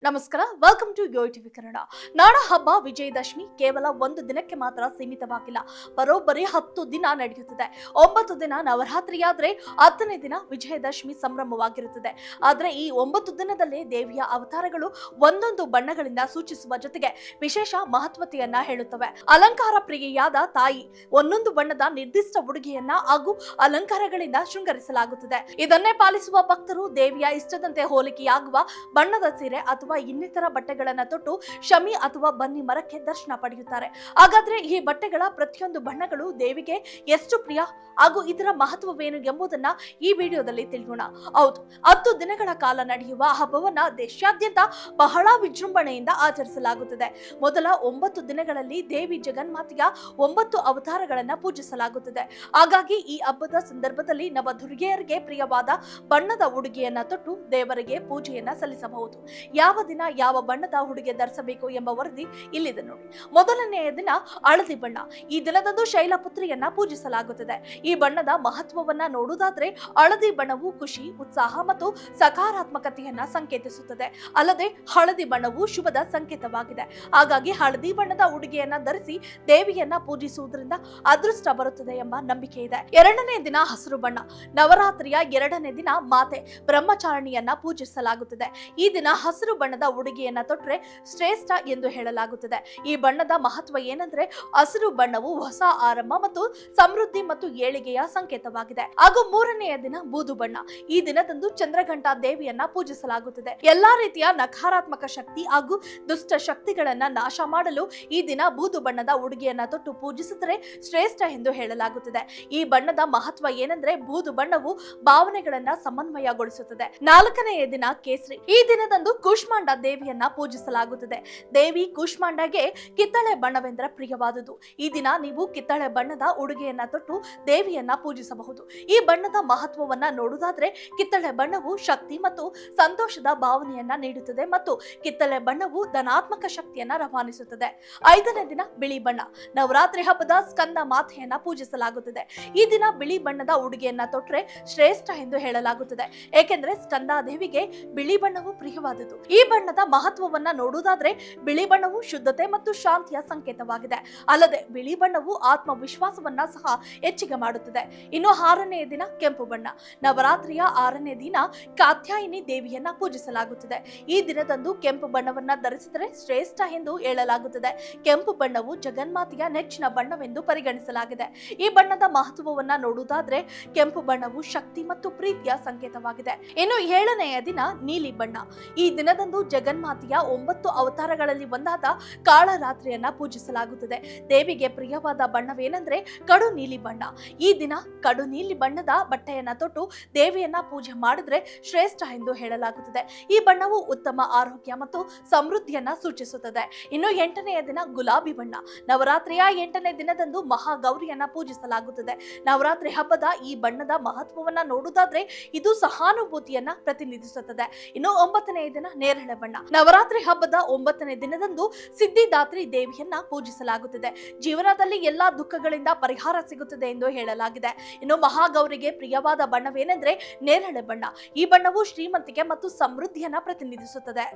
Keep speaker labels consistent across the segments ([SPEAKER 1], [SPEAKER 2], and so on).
[SPEAKER 1] ನಮಸ್ಕಾರ, welcome to Yoyo TV Kannada. ನಾಡ ಹಬ್ಬ ವಿಜಯದಶಮಿ ಕೇವಲ ಒಂದು ದಿನಕ್ಕೆ ಮಾತ್ರ ಸೀಮಿತವಾಗಿಲ್ಲ. ಬರೋಬ್ಬರಿ 10 ದಿನ ನಡೆಯುತ್ತದೆ. 9 ದಿನ ನವರಾತ್ರಿಯಾದ್ರೆ 10ನೇ ದಿನ ವಿಜಯದಶಮಿ ಸಂಭ್ರಮವಾಗಿರುತ್ತದೆ. ಆದ್ರೆ ಈ 9 ದಿನದಲ್ಲೇ ದೇವಿಯ ಅವತಾರಗಳು ಒಂದೊಂದು ಬಣ್ಣಗಳಿಂದ ಸೂಚಿಸುವ ಜೊತೆಗೆ ವಿಶೇಷ ಮಹತ್ವತೆಯನ್ನ ಹೇಳುತ್ತವೆ. ಅಲಂಕಾರ ಪ್ರಿಯೆಯಾದ ತಾಯಿ ಒಂದೊಂದು ಬಣ್ಣದ ನಿರ್ದಿಷ್ಟ ಉಡುಗೆಯನ್ನ ಹಾಗೂ ಅಲಂಕಾರಗಳಿಂದ ಶೃಂಗರಿಸಲಾಗುತ್ತದೆ. ಇದನ್ನೇ ಪಾಲಿಸುವ ಭಕ್ತರು ದೇವಿಯ ಇಷ್ಟದಂತೆ ಹೋಲಿಕೆಯಾಗುವ ಬಣ್ಣದ ಸೀರೆ ಅಥವಾ ಇನ್ನಿತರ ಬಟ್ಟೆಗಳನ್ನ ತೊಟ್ಟು ಶಮಿ ಅಥವಾ ಬನ್ನಿ ಮರಕ್ಕೆ ದರ್ಶನ ಪಡೆಯುತ್ತಾರೆ. ಹಾಗಾದ್ರೆ ಈ ಬಟ್ಟೆಗಳ ಪ್ರತಿಯೊಂದು ಬಣ್ಣಗಳು ದೇವಿಗೆ ಎಷ್ಟು ಪ್ರಿಯ ಹಾಗೂ ಇದರ ಮಹತ್ವವೇನು ಎಂಬುದನ್ನ ಈ ವಿಡಿಯೋದಲ್ಲಿ ತಿಳಿಯೋಣ. ಹೌದು, 10 ದಿನಗಳ ಕಾಲ ನಡೆಯುವ ಹಬ್ಬವನ್ನ ದೇಶಾದ್ಯಂತ ಬಹಳ ವಿಜೃಂಭಣೆಯಿಂದ ಆಚರಿಸಲಾಗುತ್ತದೆ. ಮೊದಲ 9 ದಿನಗಳಲ್ಲಿ ದೇವಿ ಜಗನ್ಮಾತೆಯ 9 ಅವತಾರಗಳನ್ನ ಪೂಜಿಸಲಾಗುತ್ತದೆ. ಹಾಗಾಗಿ ಈ ಹಬ್ಬದ ಸಂದರ್ಭದಲ್ಲಿ ನವದುರ್ಗೆಯರಿಗೆ ಪ್ರಿಯವಾದ ಬಣ್ಣದ ಉಡುಗೆಯನ್ನ ತೊಟ್ಟು ದೇವರಿಗೆ ಪೂಜೆಯನ್ನ ಸಲ್ಲಿಸಬಹುದು. ಯಾವ ದಿನ ಯಾವ ಬಣ್ಣದ ಉಡುಗೆ ಧರಿಸಬೇಕು ಎಂಬ ವರದಿ ಇಲ್ಲಿದೆ ನೋಡಿ. ಮೊದಲನೆಯ ದಿನ ಹಳದಿ ಬಣ್ಣ. ಈ ದಿನದಂದು ಶೈಲಪುತ್ರಿಯನ್ನ ಪೂಜಿಸಲಾಗುತ್ತದೆ. ಈ ಬಣ್ಣದ ಮಹತ್ವವನ್ನ ನೋಡುವುದಾದ್ರೆ ಹಳದಿ ಬಣ್ಣವು ಖುಷಿ, ಉತ್ಸಾಹ ಮತ್ತು ಸಕಾರಾತ್ಮಕತೆಯನ್ನ ಸಂಕೇತಿಸುತ್ತದೆ. ಅಲ್ಲದೆ ಹಳದಿ ಬಣ್ಣವು ಶುಭದ ಸಂಕೇತವಾಗಿದೆ. ಹಾಗಾಗಿ ಹಳದಿ ಬಣ್ಣದ ಉಡುಗೆಯನ್ನ ಧರಿಸಿ ದೇವಿಯನ್ನ ಪೂಜಿಸುವುದರಿಂದ ಅದೃಷ್ಟ ಬರುತ್ತದೆ ಎಂಬ ನಂಬಿಕೆ ಇದೆ. ಎರಡನೇ ದಿನ ಹಸಿರು ಬಣ್ಣ. ನವರಾತ್ರಿಯ 2ನೇ ದಿನ ಮಾತೆ ಬ್ರಹ್ಮಚಾರಿಣಿಯನ್ನ ಪೂಜಿಸಲಾಗುತ್ತದೆ. ಈ ದಿನ ಹಸಿರು ಬಣ್ಣದ ಉಡುಗೆಯನ್ನ ತೊಟ್ಟರೆ ಶ್ರೇಷ್ಠ ಎಂದು ಹೇಳಲಾಗುತ್ತದೆ. ಈ ಬಣ್ಣದ ಮಹತ್ವ ಏನಂದ್ರೆ ಹಸಿರು ಬಣ್ಣವು ಹೊಸ ಆರಂಭ ಮತ್ತು ಸಮೃದ್ಧಿ ಮತ್ತು ಏಳಿಗೆಯ ಸಂಕೇತವಾಗಿದೆ. ಹಾಗೂ 3ನೆಯ ದಿನ ಬೂದು ಬಣ್ಣ. ಈ ದಿನದಂದು ಚಂದ್ರಘಂಟಾ ದೇವಿಯನ್ನ ಪೂಜಿಸಲಾಗುತ್ತದೆ. ಎಲ್ಲಾ ರೀತಿಯ ನಕಾರಾತ್ಮಕ ಶಕ್ತಿ ಹಾಗೂ ದುಷ್ಟ ಶಕ್ತಿಗಳನ್ನ ನಾಶ ಮಾಡಲು ಈ ದಿನ ಬೂದು ಬಣ್ಣದ ಉಡುಗೆಯನ್ನ ತೊಟ್ಟು ಪೂಜಿಸಿದರೆ ಶ್ರೇಷ್ಠ ಎಂದು ಹೇಳಲಾಗುತ್ತದೆ. ಈ ಬಣ್ಣದ ಮಹತ್ವ ಏನಂದ್ರೆ ಬೂದು ಬಣ್ಣವು ಭಾವನೆಗಳನ್ನ ಸಮನ್ವಯಗೊಳಿಸುತ್ತದೆ. 4ನೆಯ ದಿನ ಕೇಸರಿ. ಈ ದಿನದಂದು ಕೂಷ್ಮಾಂಡ ದೇವಿಯನ್ನ ಪೂಜಿಸಲಾಗುತ್ತದೆ. ದೇವಿ ಕೂಷ್ಮಾಂಡಗೆ ಕಿತ್ತಳೆ ಬಣ್ಣವೆಂದರೆ ಪ್ರಿಯವಾದುದು. ಈ ದಿನ ನೀವು ಕಿತ್ತಳೆ ಬಣ್ಣದ ಉಡುಗೆಯನ್ನ ತೊಟ್ಟು ದೇವಿಯನ್ನ ಪೂಜಿಸಬಹುದು. ಈ ಬಣ್ಣದ ಮಹತ್ವವನ್ನ ನೋಡುವುದಾದ್ರೆ ಕಿತ್ತಳೆ ಬಣ್ಣವು ಶಕ್ತಿ ಮತ್ತು ಸಂತೋಷದ ಭಾವನೆಯನ್ನ ನೀಡುತ್ತದೆ ಮತ್ತು ಕಿತ್ತಳೆ ಬಣ್ಣವು ಧನಾತ್ಮಕ ಶಕ್ತಿಯನ್ನ ರವಾನಿಸುತ್ತದೆ. 5ನೇ ದಿನ ಬಿಳಿ ಬಣ್ಣ. ನವರಾತ್ರಿ ಹಬ್ಬದ ಸ್ಕಂದ ಮಾತೆಯನ್ನ ಪೂಜಿಸಲಾಗುತ್ತದೆ. ಈ ದಿನ ಬಿಳಿ ಬಣ್ಣದ ಉಡುಗೆಯನ್ನ ತೊಟ್ಟರೆ ಶ್ರೇಷ್ಠ ಎಂದು ಹೇಳಲಾಗುತ್ತದೆ. ಏಕೆಂದ್ರೆ ಸ್ಕಂದಾದೇವಿಗೆ ಬಿಳಿ ಬಣ್ಣವು ಪ್ರಿಯವಾದುದು. ಈ ಬಣ್ಣದ ಮಹತ್ವವನ್ನ ನೋಡುವುದಾದ್ರೆ ಬಿಳಿ ಬಣ್ಣವು ಶುದ್ಧತೆ ಮತ್ತು ಶಾಂತಿಯ ಸಂಕೇತವಾಗಿದೆ. ಅಲ್ಲದೆ ಬಿಳಿ ಬಣ್ಣವು ಆತ್ಮವಿಶ್ವಾಸವನ್ನ ಸಹ ಹೆಚ್ಚಿಗೆ ಮಾಡುತ್ತದೆ. ಇನ್ನು 6ನೇ ದಿನ ಕೆಂಪು ಬಣ್ಣ. ನವರಾತ್ರಿಯ 6ನೇ ದಿನ ಕಾತ್ಯಾಯಿನಿ ದೇವಿಯನ್ನ ಪೂಜಿಸಲಾಗುತ್ತದೆ. ಈ ದಿನದಂದು ಕೆಂಪು ಬಣ್ಣವನ್ನ ಧರಿಸಿದರೆ ಶ್ರೇಷ್ಠ ಎಂದು ಹೇಳಲಾಗುತ್ತದೆ. ಕೆಂಪು ಬಣ್ಣವು ಜಗನ್ಮಾತೆಯ ನೆಚ್ಚಿನ ಬಣ್ಣವೆಂದು ಪರಿಗಣಿಸಲಾಗಿದೆ. ಈ ಬಣ್ಣದ ಮಹತ್ವವನ್ನ ನೋಡುವುದಾದ್ರೆ ಕೆಂಪು ಬಣ್ಣವು ಶಕ್ತಿ ಮತ್ತು ಪ್ರೀತಿಯ ಸಂಕೇತವಾಗಿದೆ. ಇನ್ನು 7ನೆಯ ದಿನ ನೀಲಿ ಬಣ್ಣ. ಈ ದಿನದಂದು ಜಗನ್ಮಾತೆಯ 9 ಅವತಾರಗಳಲ್ಲಿ ಒಂದಾದ ಕಾಳರಾತ್ರಿಯನ್ನ ಪೂಜಿಸಲಾಗುತ್ತದೆ. ದೇವಿಗೆ ಪ್ರಿಯವಾದ ಬಣ್ಣವೇನೆಂದ್ರೆ ಕಡು ನೀಲಿ ಬಣ್ಣ. ಈ ದಿನ ಕಡು ನೀಲಿ ಬಣ್ಣದ ಬಟ್ಟೆಯನ್ನ ತೊಟ್ಟು ದೇವಿಯನ್ನ ಪೂಜೆ ಮಾಡಿದ್ರೆ ಶ್ರೇಷ್ಠ ಎಂದು ಹೇಳಲಾಗುತ್ತದೆ. ಈ ಬಣ್ಣವು ಉತ್ತಮ ಆರೋಗ್ಯ ಮತ್ತು ಸಮೃದ್ಧಿಯನ್ನ ಸೂಚಿಸುತ್ತದೆ. ಇನ್ನು 8ನೆಯ ದಿನ ಗುಲಾಬಿ ಬಣ್ಣ. ನವರಾತ್ರಿಯ 8ನೇ ದಿನದಂದು ಮಹಾಗೌರಿಯನ್ನ ಪೂಜಿಸಲಾಗುತ್ತದೆ. ನವರಾತ್ರಿ ಹಬ್ಬದ ಈ ಬಣ್ಣದ ಮಹತ್ವವನ್ನ ನೋಡುವುದಾದ್ರೆ ಇದು ಸಹಾನುಭೂತಿಯನ್ನ ಪ್ರತಿನಿಧಿಸುತ್ತದೆ. ಇನ್ನು 9ನೇ ದಿನ ನೇರಳೆ ಬಣ್ಣ. ನವರಾತ್ರಿ ಹಬ್ಬದ 9ನೇ ದಿನದಂದು ಸಿದ್ಧಿದಾತ್ರಿ ದೇವಿಯನ್ನ ಪೂಜಿಸಲಾಗುತ್ತದೆ. ಜೀವನದಲ್ಲಿ ಎಲ್ಲಾ ದುಃಖಗಳಿಂದ ಪರಿಹಾರ ಸಿಗುತ್ತದೆ ಎಂದು ಹೇಳಲಾಗಿದೆ. ಇನ್ನು ಮಹಾಗೌರಿಗೆ ಪ್ರಿಯವಾದ ಬಣ್ಣವೇನೆಂದ್ರೆ ನೇರಳೆ ಬಣ್ಣ. ಈ ಬಣ್ಣವು ಶ್ರೀಮಂತಿಕೆ ಮತ್ತು ಸಮೃದ್ಧಿಯನ್ನ ಪ್ರತಿನಿಧಿಸುತ್ತದೆ.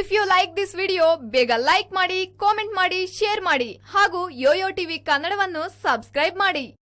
[SPEAKER 2] If you like this video ಬೇಗ ಲೈಕ್ ಮಾಡಿ, ಕಾಮೆಂಟ್ ಮಾಡಿ, ಶೇರ್ ಮಾಡಿ ಹಾಗೂ ಯೋಯೋ ಟಿವಿ ಕನ್ನಡವನ್ನು ಸಬ್ಸ್ಕ್ರೈಬ್ ಮಾಡಿ.